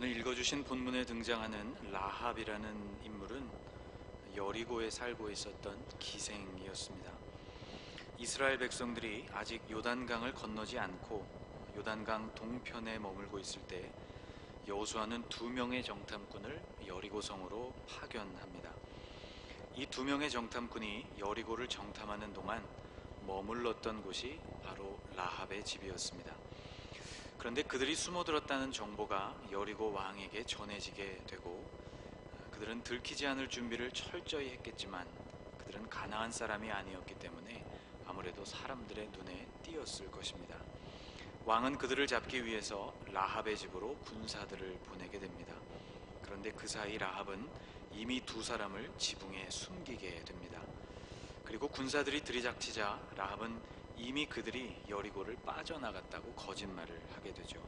오늘 읽어주신 본문에 등장하는 라합이라는 인물은 여리고에 살고 있었던 기생이었습니다. 이스라엘 백성들이 아직 요단강을 건너지 않고 요단강 동편에 머물고 있을 때 여호수아는 2명의 정탐꾼을 여리고성으로 파견합니다. 이 2명의 정탐꾼이 여리고를 정탐하는 동안 머물렀던 곳이 바로 라합의 집이었습니다. 그런데 그들이 숨어들었다는 정보가 여리고 왕에게 전해지게 되고 그들은 들키지 않을 준비를 철저히 했겠지만 그들은 가나안 사람이 아니었기 때문에 아무래도 사람들의 눈에 띄었을 것입니다. 왕은 그들을 잡기 위해서 라합의 집으로 군사들을 보내게 됩니다. 그런데 그 사이 라합은 이미 2사람을 지붕에 숨기게 됩니다. 그리고 군사들이 들이닥치자 라합은 이미 그들이 여리고를 빠져나갔다고 거짓말을 하게 되죠.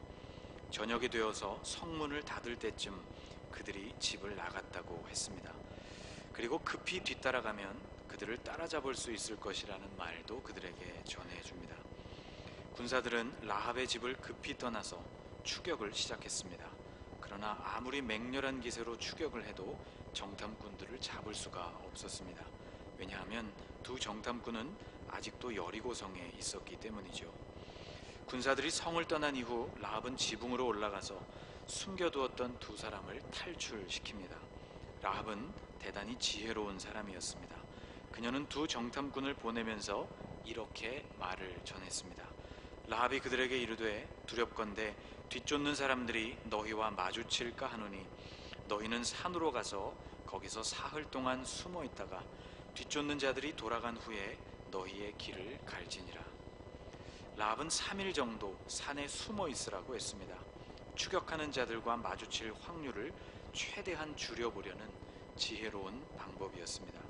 저녁이 되어서 성문을 닫을 때쯤 그들이 집을 나갔다고 했습니다. 그리고 급히 뒤따라가면 그들을 따라잡을 수 있을 것이라는 말도 그들에게 전해줍니다. 군사들은 라합의 집을 급히 떠나서 추격을 시작했습니다. 그러나 아무리 맹렬한 기세로 추격을 해도 정탐꾼들을 잡을 수가 없었습니다. 왜냐하면 2 정탐꾼은 아직도 여리고성에 있었기 때문이죠. 군사들이 성을 떠난 이후 라합은 지붕으로 올라가서 숨겨두었던 2사람을 탈출시킵니다. 라합은 대단히 지혜로운 사람이었습니다. 그녀는 2 정탐꾼을 보내면서 이렇게 말을 전했습니다. 라합이 그들에게 이르되 두렵건대 뒤쫓는 사람들이 너희와 마주칠까 하노니 너희는 산으로 가서 거기서 사흘 동안 숨어 있다가 뒤쫓는 자들이 돌아간 후에 너희의 길을 갈지니라. 라합은 3일 정도 산에 숨어 있으라고 했습니다. 추격하는 자들과 마주칠 확률을 최대한 줄여보려는 지혜로운 방법이었습니다.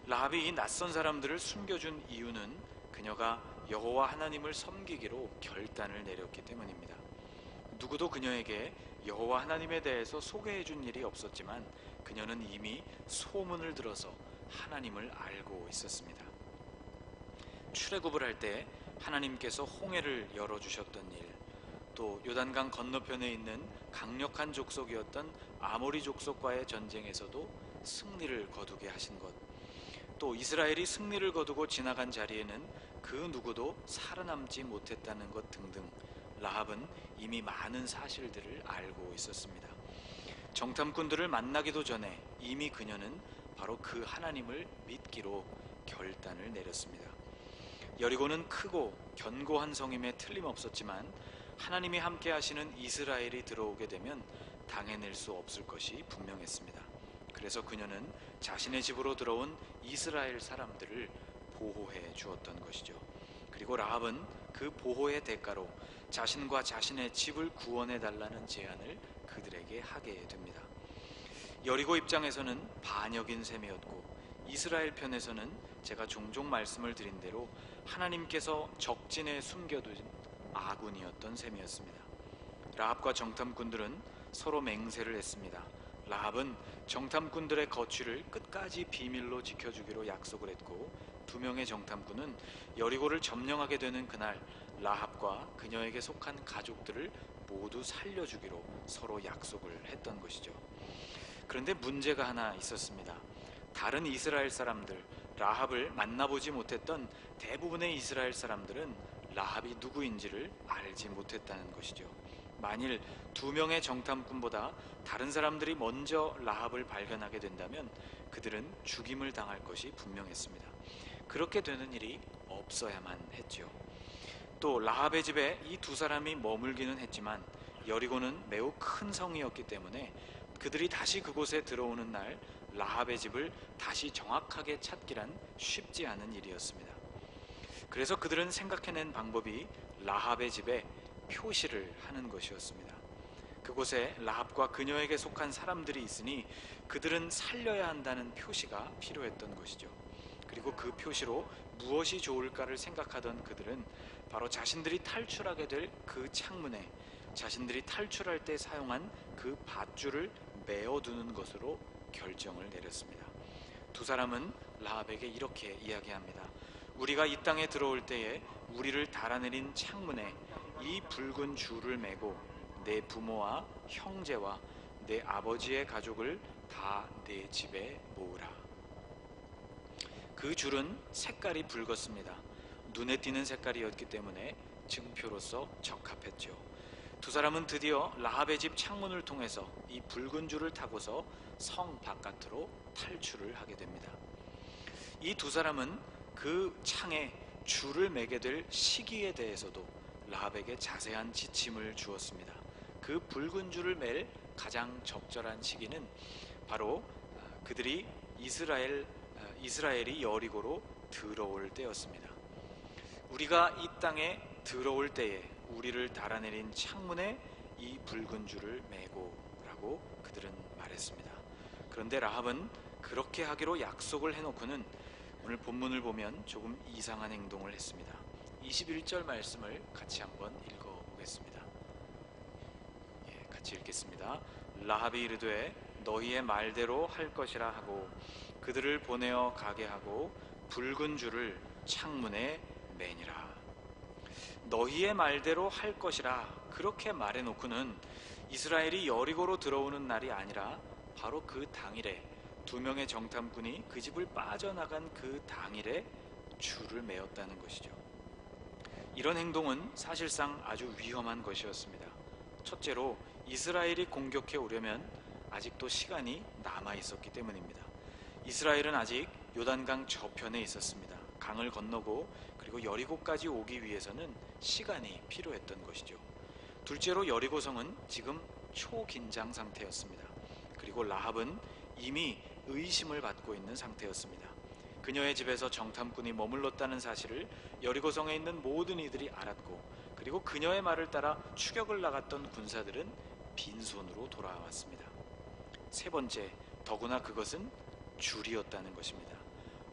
라합이 이 낯선 사람들을 숨겨준 이유는 그녀가 여호와 하나님을 섬기기로 결단을 내렸기 때문입니다. 누구도 그녀에게 여호와 하나님에 대해서 소개해준 일이 없었지만 그녀는 이미 소문을 들어서 하나님을 알고 있었습니다. 출애굽을 할 때 하나님께서 홍해를 열어주셨던 일, 또 요단강 건너편에 있는 강력한 족속이었던 아모리 족속과의 전쟁에서도 승리를 거두게 하신 것, 또 이스라엘이 승리를 거두고 지나간 자리에는 그 누구도 살아남지 못했다는 것 등등 라합은 이미 많은 사실들을 알고 있었습니다. 정탐꾼들을 만나기도 전에 이미 그녀는 바로 그 하나님을 믿기로 결단을 내렸습니다. 여리고는 크고 견고한 성임에 틀림없었지만 하나님이 함께 하시는 이스라엘이 들어오게 되면 당해낼 수 없을 것이 분명했습니다. 그래서 그녀는 자신의 집으로 들어온 이스라엘 사람들을 보호해 주었던 것이죠. 그리고 라합은 그 보호의 대가로 자신과 자신의 집을 구원해 달라는 제안을 그들에게 하게 됩니다. 여리고 입장에서는 반역인 셈이었고 이스라엘 편에서는 제가 종종 말씀을 드린 대로 하나님께서 적진에 숨겨둔 아군이었던 셈이었습니다. 라합과 정탐꾼들은 서로 맹세를 했습니다. 라합은 정탐꾼들의 거취를 끝까지 비밀로 지켜주기로 약속을 했고 2명의 정탐꾼은 여리고를 점령하게 되는 그날 라합과 그녀에게 속한 가족들을 모두 살려주기로 서로 약속을 했던 것이죠. 그런데 문제가 하나 있었습니다. 다른 이스라엘 사람들, 라합을 만나보지 못했던 대부분의 이스라엘 사람들은 라합이 누구인지를 알지 못했다는 것이죠. 만일 2명의 정탐꾼보다 다른 사람들이 먼저 라합을 발견하게 된다면 그들은 죽임을 당할 것이 분명했습니다. 그렇게 되는 일이 없어야만 했죠. 또 라합의 집에 이 2사람이 머물기는 했지만 여리고는 매우 큰 성이었기 때문에 그들이 다시 그곳에 들어오는 날 라합의 집을 다시 정확하게 찾기란 쉽지 않은 일이었습니다. 그래서 그들은 생각해낸 방법이 라합의 집에 표시를 하는 것이었습니다. 그곳에 라합과 그녀에게 속한 사람들이 있으니 그들은 살려야 한다는 표시가 필요했던 것이죠. 그리고 그 표시로 무엇이 좋을까를 생각하던 그들은 바로 자신들이 탈출하게 될 그 창문에 자신들이 탈출할 때 사용한 그 밧줄을 메어두는 것으로 결정을 내렸습니다. 2사람은 라합에게 이렇게 이야기합니다. 우리가 이 땅에 들어올 때에 우리를 달아내린 창문에 이 붉은 줄을 메고 내 부모와 형제와 내 아버지의 가족을 다 내 집에 모으라. 그 줄은 색깔이 붉었습니다. 눈에 띄는 색깔이었기 때문에 증표로서 적합했죠. 두 사람은 드디어 라합의 집 창문을 통해서 이 붉은 줄을 타고서 성 바깥으로 탈출을 하게 됩니다. 이 두 사람은 그 창에 줄을 매게 될 시기에 대해서도 라합에게 자세한 지침을 주었습니다. 그 붉은 줄을 맬 가장 적절한 시기는 바로 그들이 이스라엘이 여리고로 들어올 때였습니다. 우리가 이 땅에 들어올 때에 우리를 달아내린 창문에 이 붉은 줄을 매고 라고 그들은 말했습니다. 그런데 라합은 그렇게 하기로 약속을 해놓고는 오늘 본문을 보면 조금 이상한 행동을 했습니다. 21절 말씀을 같이 한번 읽어보겠습니다. 같이 읽겠습니다. 라합이 이르되 너희의 말대로 할 것이라 하고 그들을 보내어 가게 하고 붉은 줄을 창문에 매니라. 너희의 말대로 할 것이라 그렇게 말해놓고는 이스라엘이 여리고로 들어오는 날이 아니라 바로 그 당일에 두 명의 정탐꾼이 그 집을 빠져나간 그 당일에 줄을 매었다는 것이죠. 이런 행동은 사실상 아주 위험한 것이었습니다. 첫째로 이스라엘이 공격해 오려면 아직도 시간이 남아 있었기 때문입니다. 이스라엘은 아직 요단강 저편에 있었습니다. 강을 건너고 그리고 여리고까지 오기 위해서는 시간이 필요했던 것이죠. 둘째로 여리고성은 지금 초긴장 상태였습니다. 그리고 라합은 이미 의심을 받고 있는 상태였습니다. 그녀의 집에서 정탐꾼이 머물렀다는 사실을 여리고성에 있는 모든 이들이 알았고, 그리고 그녀의 말을 따라 추격을 나갔던 군사들은 빈손으로 돌아왔습니다. 세 번째, 더구나 그것은 줄이었다는 것입니다.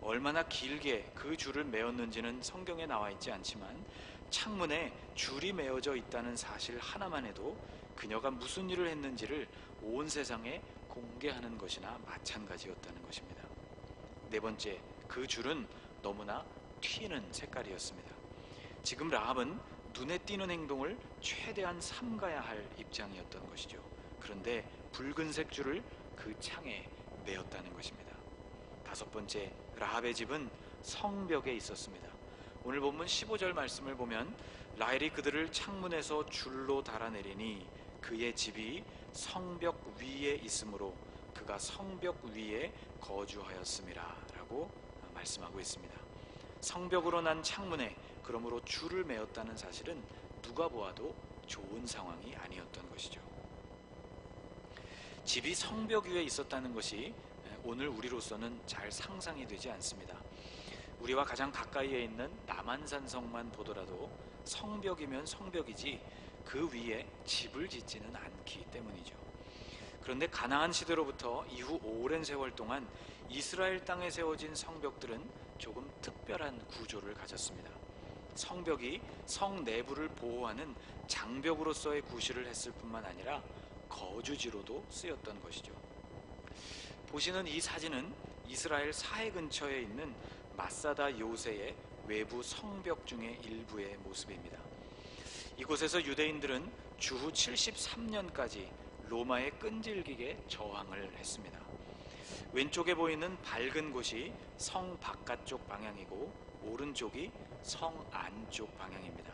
얼마나 길게 그 줄을 메었는지는 성경에 나와 있지 않지만 창문에 줄이 메어져 있다는 사실 하나만 해도 그녀가 무슨 일을 했는지를 온 세상에 공개하는 것이나 마찬가지였다는 것입니다. 네 번째, 그 줄은 너무나 튀는 색깔이었습니다. 지금 라합은 눈에 띄는 행동을 최대한 삼가야 할 입장이었던 것이죠. 그런데 붉은색 줄을 그 창에 메었다는 것입니다. 다섯 번째, 라합의 집은 성벽에 있었습니다. 오늘 본문 15절 말씀을 보면 라헬이 그들을 창문에서 줄로 달아내리니 그의 집이 성벽 위에 있으므로 그가 성벽 위에 거주하였음이라 라고 말씀하고 있습니다. 성벽으로 난 창문에 그러므로 줄을 메었다는 사실은 누가 보아도 좋은 상황이 아니었던 것이죠. 집이 성벽 위에 있었다는 것이 오늘 우리로서는 잘 상상이 되지 않습니다. 우리와 가장 가까이에 있는 남한산성만 보더라도 성벽이면 성벽이지 그 위에 집을 짓지는 않기 때문이죠. 그런데 가나안 시대로부터 이후 오랜 세월 동안 이스라엘 땅에 세워진 성벽들은 조금 특별한 구조를 가졌습니다. 성벽이 성 내부를 보호하는 장벽으로서의 구실을 했을 뿐만 아니라 거주지로도 쓰였던 것이죠. 보시는 이 사진은 이스라엘 사해 근처에 있는 마사다 요새의 외부 성벽 중의 일부의 모습입니다. 이곳에서 유대인들은 주후 73년까지 로마에 끈질기게 저항을 했습니다. 왼쪽에 보이는 밝은 곳이 성 바깥쪽 방향이고 오른쪽이 성 안쪽 방향입니다.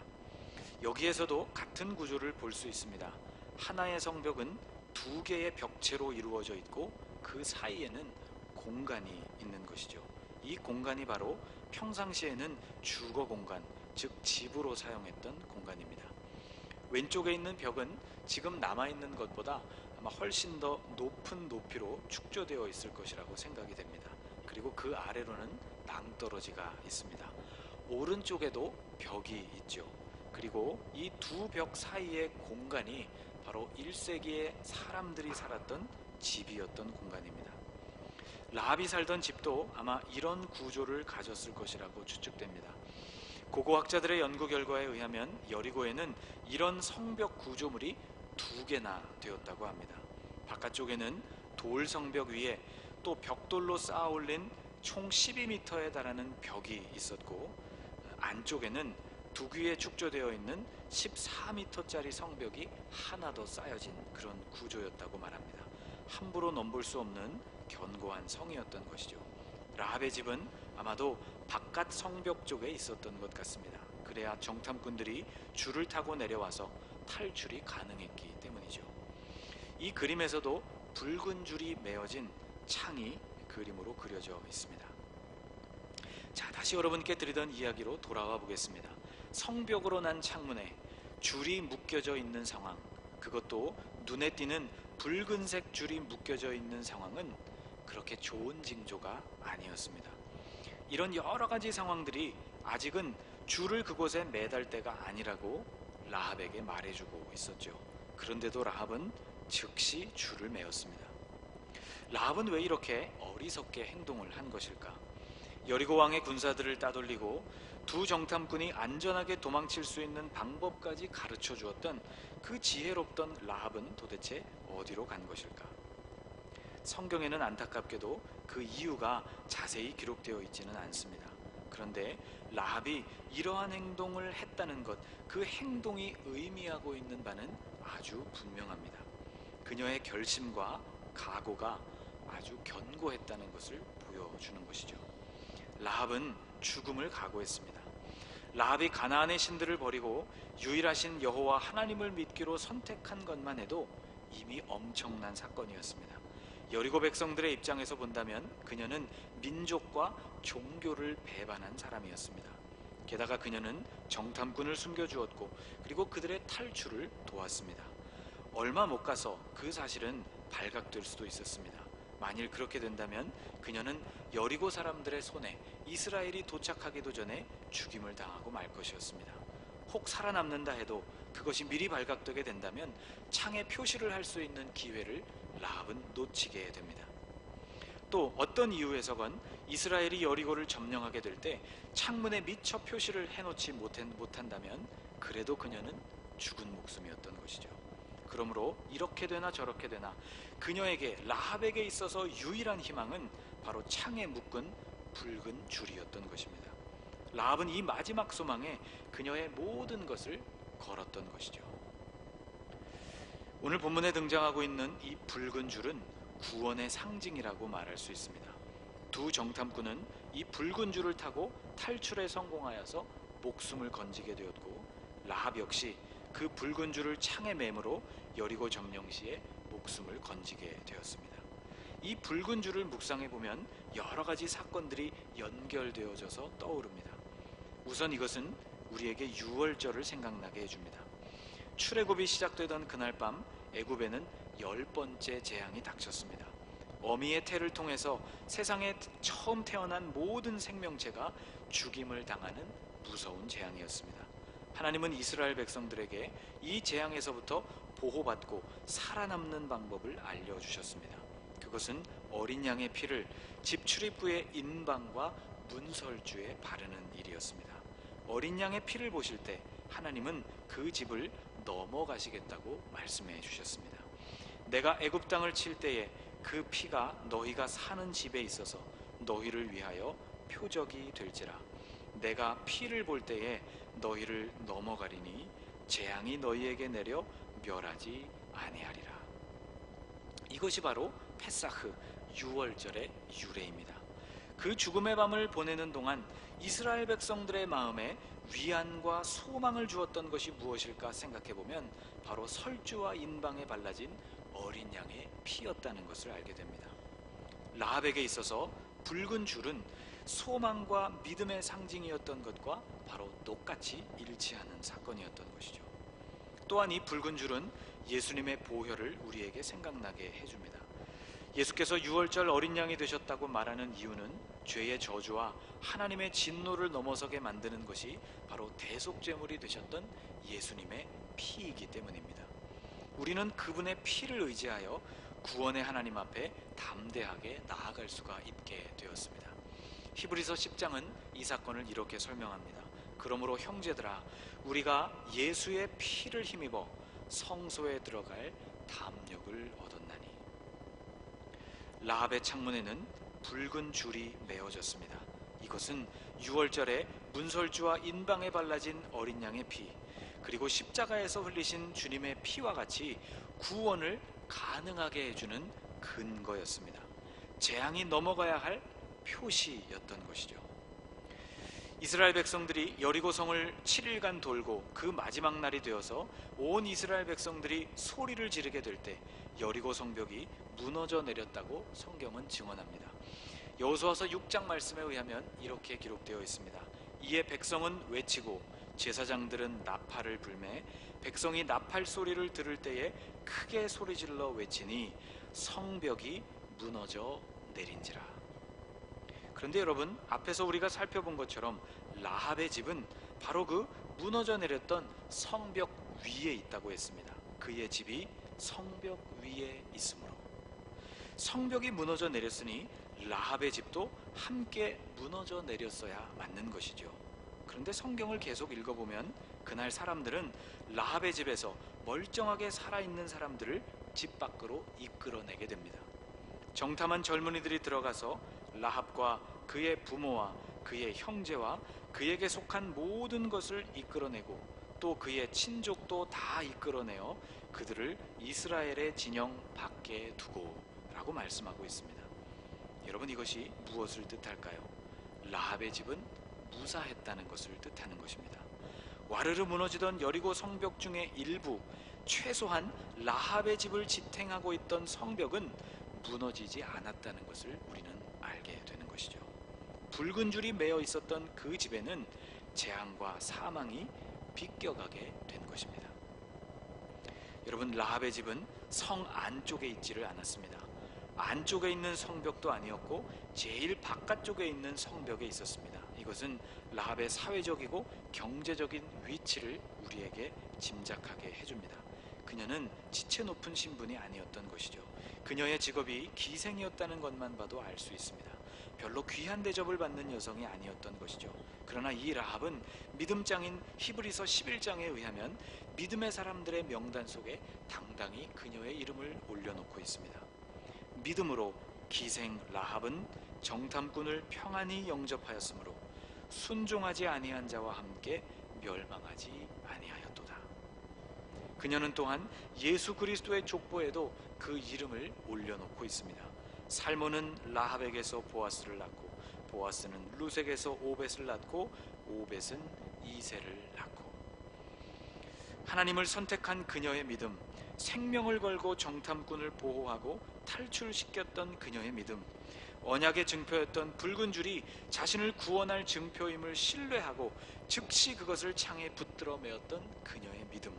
여기에서도 같은 구조를 볼 수 있습니다. 하나의 성벽은 두 개의 벽체로 이루어져 있고 그 사이에는 공간이 있는 것이죠. 이 공간이 바로 평상시에는 주거 공간, 즉 집으로 사용했던 공간입니다. 왼쪽에 있는 벽은 지금 남아있는 것보다 아마 훨씬 더 높은 높이로 축조되어 있을 것이라고 생각이 됩니다. 그리고 그 아래로는 낭떠러지가 있습니다. 오른쪽에도 벽이 있죠. 그리고 이 두 벽 사이의 공간이 바로 1세기에 사람들이 살았던 집이었던 공간입니다. 라합이 살던 집도 아마 이런 구조를 가졌을 것이라고 추측됩니다. 고고학자들의 연구 결과에 의하면 여리고에는 이런 성벽 구조물이 두 개나 되었다고 합니다. 바깥쪽에는 돌 성벽 위에 또 벽돌로 쌓아 올린 총 12m에 달하는 벽이 있었고, 안쪽에는 두 귀에 축조되어 있는 14m짜리 성벽이 하나 더 쌓여진 그런 구조였다고 말합니다. 함부로 넘볼 수 없는 견고한 성이었던 것이죠. 라합의 집은 아마도 바깥 성벽 쪽에 있었던 것 같습니다. 그래야 정탐꾼들이 줄을 타고 내려와서 탈출이 가능했기 때문이죠. 이 그림에서도 붉은 줄이 메어진 창이 그림으로 그려져 있습니다. 자, 다시 여러분께 드리던 이야기로 돌아와 보겠습니다. 성벽으로 난 창문에 줄이 묶여져 있는 상황, 그것도 눈에 띄는 붉은색 줄이 묶여져 있는 상황은 그렇게 좋은 징조가 아니었습니다. 이런 여러 가지 상황들이 아직은 줄을 그곳에 매달 때가 아니라고 라합에게 말해주고 있었죠. 그런데도 라합은 즉시 줄을 메었습니다. 라합은 왜 이렇게 어리석게 행동을 한 것일까? 여리고 왕의 군사들을 따돌리고 두 정탐꾼이 안전하게 도망칠 수 있는 방법까지 가르쳐 주었던 그 지혜롭던 라합은 도대체 어디로 간 것일까? 성경에는 안타깝게도 그 이유가 자세히 기록되어 있지는 않습니다. 그런데 라합이 이러한 행동을 했다는 것, 그 행동이 의미하고 있는 바는 아주 분명합니다. 그녀의 결심과 각오가 아주 견고했다는 것을 보여주는 것이죠. 라합은 죽음을 각오했습니다. 라합이 가나안의 신들을 버리고 유일하신 여호와 하나님을 믿기로 선택한 것만 해도 이미 엄청난 사건이었습니다. 여리고 백성들의 입장에서 본다면 그녀는 민족과 종교를 배반한 사람이었습니다. 게다가 그녀는 정탐꾼을 숨겨주었고 그리고 그들의 탈출을 도왔습니다. 얼마 못 가서 그 사실은 발각될 수도 있었습니다. 만일 그렇게 된다면 그녀는 여리고 사람들의 손에 이스라엘이 도착하기도 전에 죽임을 당하고 말 것이었습니다. 혹 살아남는다 해도 그것이 미리 발각되게 된다면 창에 표시를 할 수 있는 기회를 라합은 놓치게 됩니다. 또 어떤 이유에서건 이스라엘이 여리고를 점령하게 될 때 창문에 미처 표시를 해놓지 못한다면 그래도 그녀는 죽은 목숨이었던 것이죠. 그러므로 이렇게 되나 저렇게 되나 그녀에게, 라합에게 있어서 유일한 희망은 바로 창에 묶은 붉은 줄이었던 것입니다. 라합은 이 마지막 소망에 그녀의 모든 것을 걸었던 것이죠. 오늘 본문에 등장하고 있는 이 붉은 줄은 구원의 상징이라고 말할 수 있습니다. 두 정탐꾼은 이 붉은 줄을 타고 탈출에 성공하여서 목숨을 건지게 되었고, 라합 역시 그 붉은 줄을 창에 매므로 여리고 점령 시에 목숨을 건지게 되었습니다. 이 붉은 줄을 묵상해 보면 여러 가지 사건들이 연결되어져서 떠오릅니다. 우선 이것은 우리에게 유월절을 생각나게 해줍니다. 출애굽이 시작되던 그날 밤 애굽에는 10번째 재앙이 닥쳤습니다. 어미의 태를 통해서 세상에 처음 태어난 모든 생명체가 죽임을 당하는 무서운 재앙이었습니다. 하나님은 이스라엘 백성들에게 이 재앙에서부터 보호받고 살아남는 방법을 알려주셨습니다. 그것은 어린 양의 피를 집 출입구의 인방과 문설주에 바르는 일이었습니다. 어린 양의 피를 보실 때 하나님은 그 집을 넘어가시겠다고 말씀해 주셨습니다. 내가 애굽 땅을 칠 때에 그 피가 너희가 사는 집에 있어서 너희를 위하여 표적이 될지라. 내가 피를 볼 때에 너희를 넘어가리니 재앙이 너희에게 내려 멸하지 아니하리라. 이것이 바로 페사흐 유월절의 유래입니다. 그 죽음의 밤을 보내는 동안 이스라엘 백성들의 마음에 위안과 소망을 주었던 것이 무엇일까 생각해보면 바로 설주와 인방에 발라진 어린 양의 피였다는 것을 알게 됩니다. 라합에게 있어서 붉은 줄은 소망과 믿음의 상징이었던 것과 바로 똑같이 일치하는 사건이었던 것이죠. 또한 이 붉은 줄은 예수님의 보혈을 우리에게 생각나게 해줍니다. 예수께서 유월절 어린 양이 되셨다고 말하는 이유는 죄의 저주와 하나님의 진노를 넘어서게 만드는 것이 바로 대속제물이 되셨던 예수님의 피이기 때문입니다. 우리는 그분의 피를 의지하여 구원의 하나님 앞에 담대하게 나아갈 수가 있게 되었습니다. 히브리서 10장은 이 사건을 이렇게 설명합니다. 그러므로 형제들아, 우리가 예수의 피를 힘입어 성소에 들어갈 담력을 얻었나니. 라합의 창문에는 붉은 줄이 메어졌습니다. 이것은 유월절에 문설주와 인방에 발라진 어린 양의 피, 그리고 십자가에서 흘리신 주님의 피와 같이 구원을 가능하게 해주는 근거였습니다. 재앙이 넘어가야 할 표시였던 것이죠. 이스라엘 백성들이 여리고성을 7일간 돌고 그 마지막 날이 되어서 온 이스라엘 백성들이 소리를 지르게 될 때 여리고 성벽이 무너져 내렸다고 성경은 증언합니다. 여호수아서 6장 말씀에 의하면 이렇게 기록되어 있습니다. 이에 백성은 외치고 제사장들은 나팔을 불매 백성이 나팔 소리를 들을 때에 크게 소리질러 외치니 성벽이 무너져 내린지라. 그런데 여러분, 앞에서 우리가 살펴본 것처럼 라합의 집은 바로 그 무너져 내렸던 성벽 위에 있다고 했습니다. 그의 집이 성벽 위에 있으므로 성벽이 무너져 내렸으니 라합의 집도 함께 무너져 내렸어야 맞는 것이죠. 그런데 성경을 계속 읽어보면 그날 사람들은 라합의 집에서 멀쩡하게 살아있는 사람들을 집 밖으로 이끌어내게 됩니다. 정탐한 젊은이들이 들어가서 라합과 그의 부모와 그의 형제와 그에게 속한 모든 것을 이끌어내고 또 그의 친족도 다 이끌어내어 그들을 이스라엘의 진영 밖에 두고 라고 말씀하고 있습니다. 여러분, 이것이 무엇을 뜻할까요? 라합의 집은 무사했다는 것을 뜻하는 것입니다. 와르르 무너지던 여리고 성벽 중에 일부, 최소한 라합의 집을 지탱하고 있던 성벽은 무너지지 않았다는 것을 우리는 알게 되는 것이죠. 붉은 줄이 매어 있었던 그 집에는 재앙과 사망이 비껴가게 된 것입니다. 여러분, 라합의 집은 성 안쪽에 있지를 않았습니다. 안쪽에 있는 성벽도 아니었고 제일 바깥쪽에 있는 성벽에 있었습니다. 이것은 라합의 사회적이고 경제적인 위치를 우리에게 짐작하게 해줍니다. 그녀는 지체 높은 신분이 아니었던 것이죠. 그녀의 직업이 기생이었다는 것만 봐도 알 수 있습니다. 별로 귀한 대접을 받는 여성이 아니었던 것이죠. 그러나 이 라합은 믿음장인 히브리서 11장에 의하면 믿음의 사람들의 명단 속에 당당히 그녀의 이름을 올려놓고 있습니다. 믿음으로 기생 라합은 정탐꾼을 평안히 영접하였으므로 순종하지 아니한 자와 함께 멸망하지 아니하였도다. 그녀는 또한 예수 그리스도의 족보에도 그 이름을 올려놓고 있습니다. 살몬은 라합에게서 보아스를 낳고 보아스는 루색에서 오벳을 낳고 오벳은 이새를 낳고. 하나님을 선택한 그녀의 믿음, 생명을 걸고 정탐꾼을 보호하고 탈출시켰던 그녀의 믿음, 언약의 증표였던 붉은 줄이 자신을 구원할 증표임을 신뢰하고 즉시 그것을 창에 붙들어 메었던 그녀의 믿음,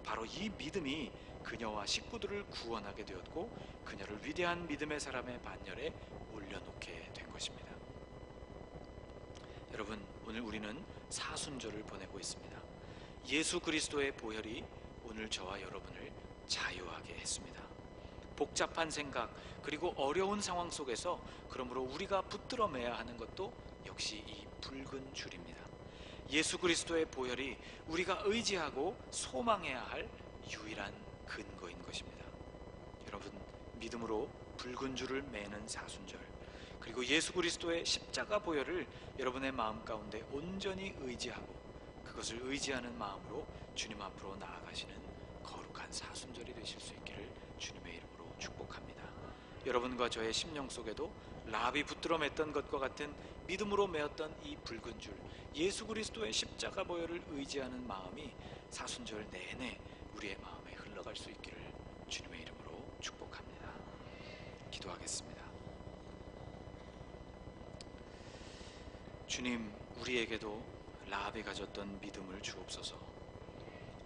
바로 이 믿음이 그녀와 식구들을 구원하게 되었고 그녀를 위대한 믿음의 사람의 반열에 올려놓게 된 것입니다. 여러분, 오늘 우리는 사순절을 보내고 있습니다. 예수 그리스도의 보혈이 오늘 저와 여러분을 자유하게 했습니다. 복잡한 생각 그리고 어려운 상황 속에서 그러므로 우리가 붙들어 매야 하는 것도 역시 이 붉은 줄입니다. 예수 그리스도의 보혈이 우리가 의지하고 소망해야 할 유일한 근거인 것입니다. 여러분, 믿음으로 붉은 줄을 매는 사순절, 그리고 예수 그리스도의 십자가 보혈을 여러분의 마음 가운데 온전히 의지하고 그것을 의지하는 마음으로 주님 앞으로 나아가시는 거룩한 사순절이 되실 수 있기를 주님의 이름으로 축복합니다. 여러분과 저의 심령 속에도 라합이 붙들어 맸던 것과 같은 믿음으로 메었던 이 붉은 줄, 예수 그리스도의 십자가 보혈을 의지하는 마음이 사순절 내내 우리의 마음에 흘러갈 수 있기를 주님의 이름으로 축복합니다. 기도하겠습니다. 주님, 우리에게도 라합이 가졌던 믿음을 주옵소서.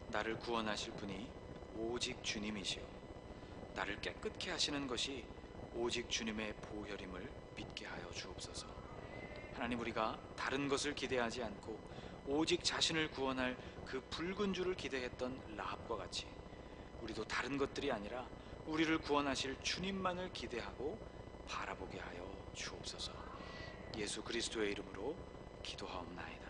나를 구원하실 분이 오직 주님이시오, 나를 깨끗게 하시는 것이 오직 주님의 보혈임을 믿게 하여 주옵소서. 하나님, 우리가 다른 것을 기대하지 않고 오직 자신을 구원할 그 붉은 줄을 기대했던 라합과 같이 우리도 다른 것들이 아니라 우리를 구원하실 주님만을 기대하고 바라보게 하여 주옵소서. 예수 그리스도의 이름으로 기도하옵나이다.